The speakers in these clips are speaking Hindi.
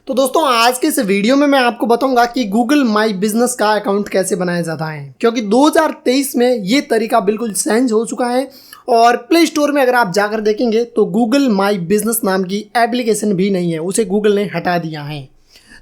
तो दोस्तों आज के इस वीडियो में मैं आपको बताऊंगा कि गूगल माई बिजनेस का अकाउंट कैसे बनाया जाता है, क्योंकि 2023 में ये तरीका बिल्कुल चेंज हो चुका है। और प्ले स्टोर में अगर आप जाकर देखेंगे तो गूगल माई बिजनेस नाम की एप्लीकेशन भी नहीं है, उसे गूगल ने हटा दिया है।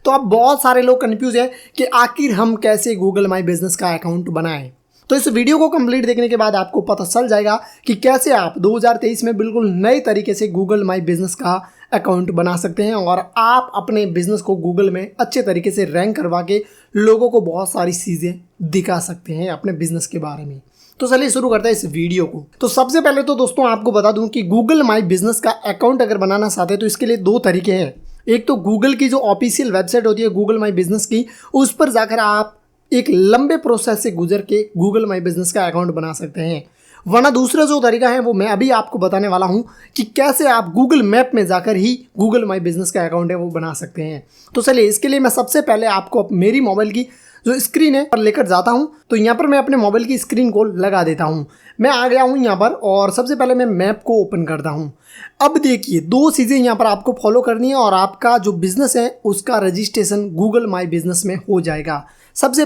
तो अब बहुत सारे लोग कन्फ्यूज हैं कि आखिर हम कैसे गूगल माई बिजनेस का अकाउंट बनाएं। तो इस वीडियो को कंप्लीट देखने के बाद आपको पता चल जाएगा कि कैसे आप 2023 में बिल्कुल नए तरीके से गूगल माई बिजनेस का अकाउंट बना सकते हैं और आप अपने बिजनेस को गूगल में अच्छे तरीके से रैंक करवा के लोगों को बहुत सारी चीज़ें दिखा सकते हैं अपने बिजनेस के बारे में। तो चलिए शुरू करते हैं इस वीडियो को। तो सबसे पहले तो दोस्तों आपको बता दूं कि गूगल माई बिजनेस का अकाउंट अगर बनाना चाहते हैं तो इसके लिए दो तरीके हैं। एक तो गूगल की जो ऑफिशियल वेबसाइट होती है गूगल माई बिजनेस की, उस पर जाकर आप एक लंबे प्रोसेस से गुजर के गूगल माई बिजनेस का अकाउंट बना सकते हैं। वरना दूसरा जो तरीका है वो मैं अभी आपको बताने वाला हूं कि कैसे आप गूगल मैप में जाकर ही गूगल माई बिजनेस का अकाउंट है वो बना सकते हैं। तो चलिए इसके लिए मैं सबसे पहले आपको मेरी मोबाइल की जो स्क्रीन है पर लेकर जाता हूं। तो यहाँ पर मैं अपने मोबाइल की स्क्रीन को लगा देता हूं। मैं आ गया हूं यहाँ पर और सबसे पहले मैं मैप को ओपन करता हूं। अब देखिए दो चीज़ें यहाँ पर आपको फॉलो करनी है और आपका जो बिजनेस है उसका रजिस्ट्रेशन गूगल माई बिजनेस में हो जाएगा। सबसे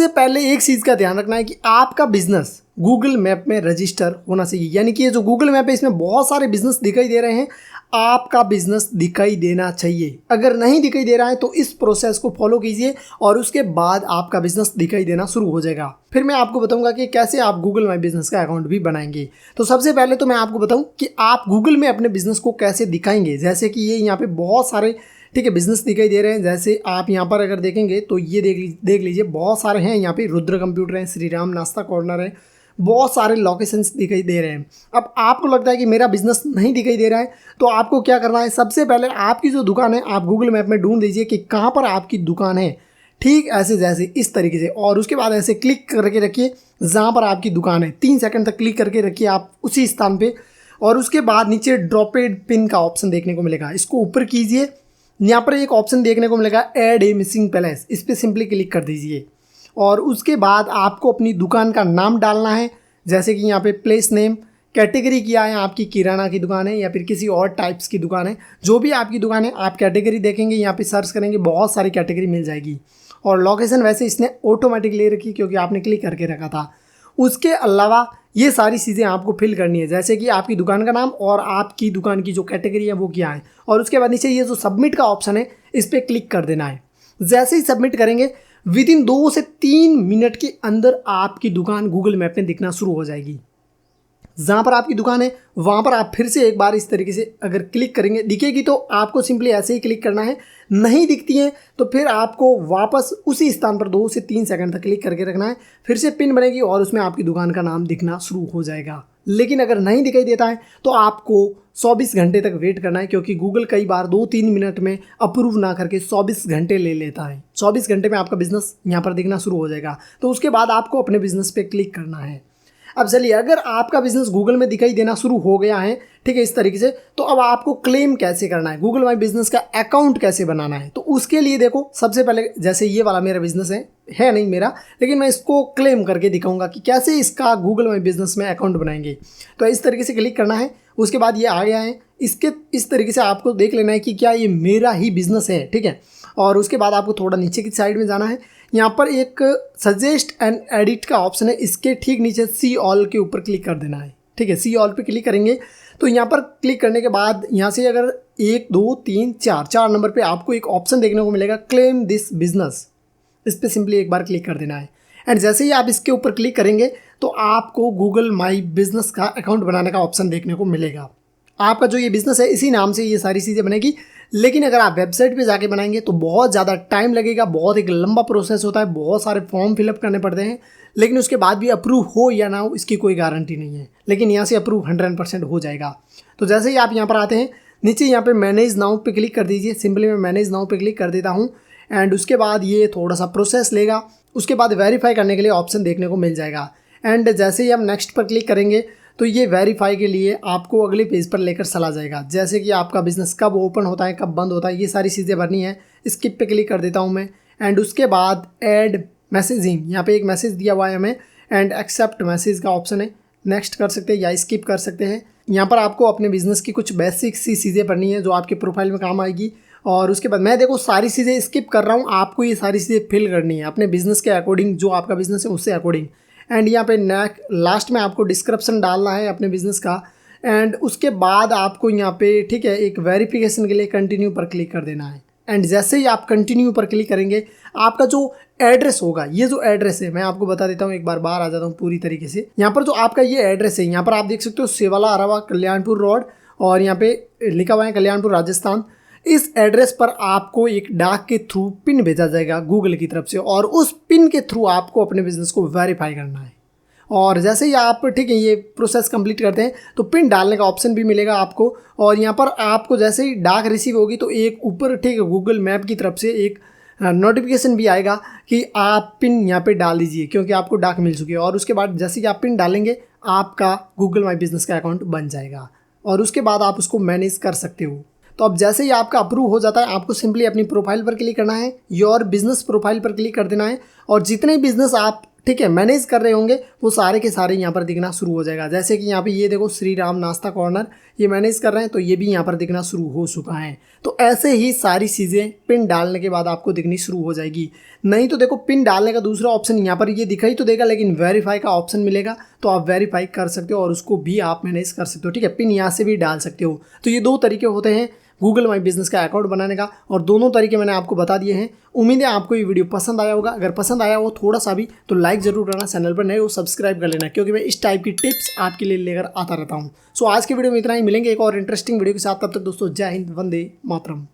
पहले एक चीज़ का ध्यान रखना है कि आपका बिजनेस गूगल मैप में रजिस्टर होना चाहिए। यानी कि ये जो गूगल मैप है इसमें बहुत सारे बिजनेस दिखाई दे रहे हैं, आपका बिजनेस दिखाई देना चाहिए। अगर नहीं दिखाई दे रहा है तो इस प्रोसेस को फॉलो कीजिए और उसके बाद आपका बिजनेस दिखाई देना शुरू हो जाएगा। फिर मैं आपको बताऊंगा कि कैसे आप गूगल माई बिजनेस का अकाउंट भी बनाएंगे। तो सबसे पहले तो मैं आपको बताऊं कि आप गूगल में अपने बिजनेस को कैसे दिखाएंगे। जैसे कि ये यहाँ पे बहुत सारे बिजनेस दिखाई दे रहे हैं। जैसे आप यहाँ पर अगर देखेंगे तो ये देख लीजिए बहुत सारे हैं। यहाँ पे रुद्र कंप्यूटर है, श्री राम नाश्ता कॉर्नर है, बहुत सारे लोकेशंस दिखाई दे रहे हैं। अब आपको लगता है कि मेरा बिजनेस नहीं दिखाई दे रहा है तो आपको क्या करना है, सबसे पहले आपकी जो दुकान है आप गूगल मैप में ढूंढ लीजिए कि कहाँ पर आपकी दुकान है। ठीक ऐसे जैसे इस तरीके से, और उसके बाद ऐसे क्लिक करके रखिए जहाँ पर आपकी दुकान है। 3 सेकंड तक क्लिक करके रखिए आप उसी स्थान पे, और उसके बाद नीचे ड्रॉपेड पिन का ऑप्शन देखने को मिलेगा, इसको ऊपर कीजिए। यहाँ पर एक ऑप्शन देखने को मिलेगा ऐड ए मिसिंग पैलेस, इस पर सिंपली क्लिक कर दीजिए। और उसके बाद आपको अपनी दुकान का नाम डालना है। जैसे कि यहाँ पे प्लेस नेम, कैटेगरी किया है, आपकी किराना की दुकान है या फिर किसी और टाइप्स की दुकान है, जो भी आपकी दुकान है आप कैटेगरी देखेंगे, यहाँ पे सर्च करेंगे बहुत सारी कैटेगरी मिल जाएगी। और लोकेशन वैसे इसने ऑटोमेटिक ले रखी क्योंकि आपने क्लिक करके रखा था। उसके अलावा ये सारी चीज़ें आपको फिल करनी है, जैसे कि आपकी दुकान का नाम और आपकी दुकान की जो कैटेगरी है वो क्या है। और उसके बाद नीचे ये जो सबमिट का ऑप्शन है इस पर क्लिक कर देना है। जैसे ही सबमिट करेंगे विदिन 2 से 3 मिनट के अंदर आपकी दुकान गूगल मैप में दिखना शुरू हो जाएगी। जहाँ पर आपकी दुकान है वहाँ पर आप फिर से एक बार इस तरीके से अगर क्लिक करेंगे दिखेगी, तो आपको सिंपली ऐसे ही क्लिक करना है। नहीं दिखती है तो फिर आपको वापस उसी स्थान पर 2 से 3 सेकंड तक क्लिक करके रखना है। फिर से पिन बनेगी और उसमें आपकी दुकान का नाम दिखना शुरू हो जाएगा। लेकिन अगर नहीं दिखाई देता है तो आपको 24 घंटे तक वेट करना है, क्योंकि गूगल कई बार 2-3 मिनट में अप्रूव ना करके 24 घंटे ले लेता है। 24 घंटे में आपका बिजनेस यहाँ पर दिखना शुरू हो जाएगा। तो उसके बाद आपको अपने बिजनेस पे क्लिक करना है। अब चलिए अगर आपका बिजनेस गूगल में दिखाई देना शुरू हो गया है, ठीक है, इस तरीके से, तो अब आपको क्लेम कैसे करना है, गूगल माई बिजनेस का अकाउंट कैसे बनाना है। तो उसके लिए देखो सबसे पहले जैसे ये वाला मेरा बिजनेस है नहीं मेरा, लेकिन मैं इसको क्लेम करके दिखाऊंगा कि कैसे इसका गूगल माई बिजनेस में अकाउंट बनाएंगे। तो इस तरीके से क्लिक करना है। उसके बाद ये आ गया है, इसके इस तरीके से आपको देख लेना है कि क्या ये मेरा ही बिजनेस है, ठीक है। और उसके बाद आपको थोड़ा नीचे की साइड में जाना है। यहाँ पर एक सजेस्ट एंड एडिट का ऑप्शन है, इसके ठीक नीचे सी ऑल के ऊपर क्लिक कर देना है, ठीक है। सी ऑल पे क्लिक करेंगे तो यहाँ पर क्लिक करने के बाद यहाँ से अगर 1 2 3 4 नंबर पे आपको एक ऑप्शन देखने को मिलेगा क्लेम दिस बिजनेस, इस पर सिंपली एक बार क्लिक कर देना है। एंड जैसे ही आप इसके ऊपर क्लिक करेंगे तो आपको गूगल माई बिजनेस का अकाउंट बनाने का ऑप्शन देखने को मिलेगा। आपका जो ये बिजनेस है इसी नाम से ये सारी चीज़ें बनेगी। लेकिन अगर आप वेबसाइट पे जाके बनाएंगे तो बहुत ज़्यादा टाइम लगेगा, बहुत एक लंबा प्रोसेस होता है, बहुत सारे फॉर्म फिलअप करने पड़ते हैं। लेकिन उसके बाद भी अप्रूव हो या ना हो इसकी कोई गारंटी नहीं है, लेकिन यहाँ से अप्रूव 100% हो जाएगा। तो जैसे ही आप यहाँ पर आते हैं नीचे यहाँ पे मैनेज नाउ पे क्लिक कर दीजिए। सिंपली मैं मैनेज नाउ पे क्लिक कर देता हूँ। एंड उसके बाद ये थोड़ा सा प्रोसेस लेगा। उसके बाद वेरीफाई करने के लिए ऑप्शन देखने को मिल जाएगा। एंड जैसे ही हम नेक्स्ट पर क्लिक करेंगे तो ये वेरीफाई के लिए आपको अगले पेज पर लेकर चला जाएगा। जैसे कि आपका बिजनेस कब ओपन होता है, कब बंद होता है, ये सारी चीज़ें भरनी है। स्किप पे क्लिक कर देता हूँ मैं। एंड उसके बाद ऐड मैसेजिंग, यहाँ पे एक मैसेज दिया हुआ है हमें, एंड एक्सेप्ट मैसेज का ऑप्शन है, नेक्स्ट कर सकते हैं या स्किप कर सकते हैं। यहाँ पर आपको अपने बिजनेस की कुछ बेसिक सी चीज़ें पढ़नी है जो आपके प्रोफाइल में काम आएगी। और उसके बाद मैं देखो सारी चीज़ें स्किप कर रहा हूँ, आपको ये सारी चीज़ें फिल करनी है अपने बिजनेस के अकॉर्डिंग, जो आपका बिजनेस है उससे अकॉर्डिंग। एंड यहाँ पे लास्ट में आपको डिस्क्रिप्शन डालना है अपने बिजनेस का। एंड उसके बाद आपको यहाँ पे ठीक है एक वेरिफिकेशन के लिए कंटिन्यू पर क्लिक कर देना है। एंड जैसे ही आप कंटिन्यू पर क्लिक करेंगे, आपका जो एड्रेस होगा, ये जो एड्रेस है मैं आपको बता देता हूँ, एक बार बाहर आ जाता हूँ पूरी तरीके से। यहाँ पर जो आपका ये एड्रेस है, यहाँ पर आप देख सकते हो सेवाला अरावा कल्याणपुर रोड, और यहाँ पे लिखा हुआ है कल्याणपुर राजस्थान। इस एड्रेस पर आपको एक डाक के थ्रू पिन भेजा जाएगा गूगल की तरफ से, और उस पिन के थ्रू आपको अपने बिजनेस को वेरीफाई करना है। और जैसे ही आप ठीक है ये प्रोसेस कंप्लीट करते हैं तो पिन डालने का ऑप्शन भी मिलेगा आपको। और यहाँ पर आपको जैसे ही डाक रिसीव होगी तो एक ऊपर ठीक है गूगल मैप की तरफ से एक नोटिफिकेशन भी आएगा कि आप पिन यहाँ पे डाल दीजिए, क्योंकि आपको डाक मिल चुकी है। और उसके बाद जैसे ही आप पिन डालेंगे, आपका गूगल माई बिजनेस का अकाउंट बन जाएगा, और उसके बाद आप उसको मैनेज कर सकते हो। तो अब जैसे ही आपका अप्रूव हो जाता है, आपको सिंपली अपनी प्रोफाइल पर क्लिक करना है, योर बिजनेस प्रोफाइल पर क्लिक कर देना है, और जितने बिजनेस आप ठीक है मैनेज कर रहे होंगे वो सारे के सारे यहाँ पर दिखना शुरू हो जाएगा। जैसे कि यहाँ पे ये देखो श्री राम नाश्ता कॉर्नर, ये मैनेज कर रहे हैं तो ये भी यहाँ पर दिखना शुरू हो चुका है। तो ऐसे ही सारी चीज़ें पिन डालने के बाद आपको दिखनी शुरू हो जाएगी। नहीं तो देखो पिन डालने का दूसरा ऑप्शन यहाँ पर ये दिखाई तो देगा, लेकिन वेरीफाई का ऑप्शन मिलेगा, तो आप वेरीफाई कर सकते हो और उसको भी आप मैनेज कर सकते हो। ठीक है, पिन यहाँ से भी डाल सकते हो। तो ये 2 तरीके होते हैं गूगल माई बिजनेस का अकाउंट बनाने का, और दोनों तरीके मैंने आपको बता दिए हैं। उम्मीद है आपको ये वीडियो पसंद आया होगा। अगर पसंद आया हो थोड़ा सा भी तो लाइक जरूर करना, चैनल पर नए हो सब्सक्राइब कर लेना, क्योंकि मैं इस टाइप की टिप्स आपके लिए लेकर आता रहता हूँ। सो आज के वीडियो में इतना ही, मिलेंगे एक और इंटरेस्टिंग वीडियो के साथ। तब तक दोस्तों जय हिंद, वंदे मातरम।